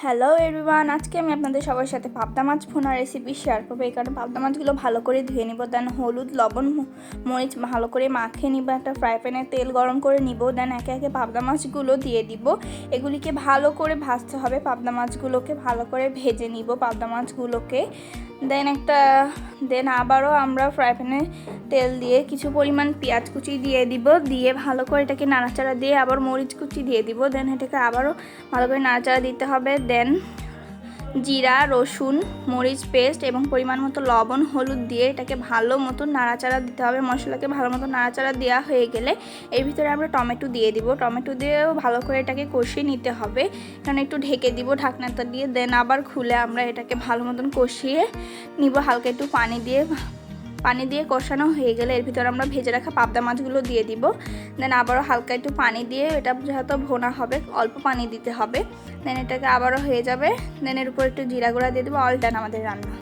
Hello everyone, আজকে আমি আপনাদের সবার সাথে পাবদা মাছ ভুনা রেসিপি শেয়ার করবো। এই কারণে পাবদা মাছগুলো ভালো করে ধুয়ে নিব, দেন হলুদ লবণ মরিচ ভালো করে মাখিয়ে নিব। একটা ফ্রাই প্যানে তেল গরম করে নিব, দেন একে একে পাবদা মাছগুলো দিয়ে দিব। এগুলিকে ভালো করে ভাজতে হবে, পাবদা মাছগুলোকে ভালো করে ভেজে নিব পাবদা মাছগুলোকে। দেন আবারও আমরা ফ্রাই প্যানে তেল দিয়ে কিছু পরিমাণ পেঁয়াজ কুচি দিয়ে দিব, দিয়ে ভালো করে এটাকে নাড়াচাড়া দিয়ে আবার মরিচ কুচি দিয়ে দিব। দেন এটাকে আবারও ভালো করে নাড়াচাড়া দিতে হবে। দেন জিরা রসুন মরিচ পেস্ট এবং পরিমাণ মতো লবণ হলুদ দিয়ে এটাকে ভালো মতো নাড়াচাড়া দিতে হবে। মশলাকে ভালো মতো নাড়াচাড়া দেওয়া হয়ে গেলে এর ভিতরে আমরা টমেটো দিয়ে দিব। টমেটো দিয়েও ভালো করে এটাকে কষিয়ে নিতে হবে, কারণ একটু ঢেকে দিব ঢাকনাটা দিয়ে। দেন আবার খুলে আমরা এটাকে ভালো মতন কষিয়ে নিব, হালকা একটু পানি দিয়ে কষানো হয়ে গেলে এর ভিতরে আমরা ভেজে রাখা পাবদা মাছগুলো দিয়ে দিব। দেন আবারও হালকা একটু পানি দিয়ে, এটা যেহেতু ভোনা হবে অল্প পানি দিতে হবে। দেন এটাকে আবারও হয়ে যাবে। দেন এর উপর একটু জিরা গুঁড়া দিয়ে দেবো। অল ডান আমাদের রান্না।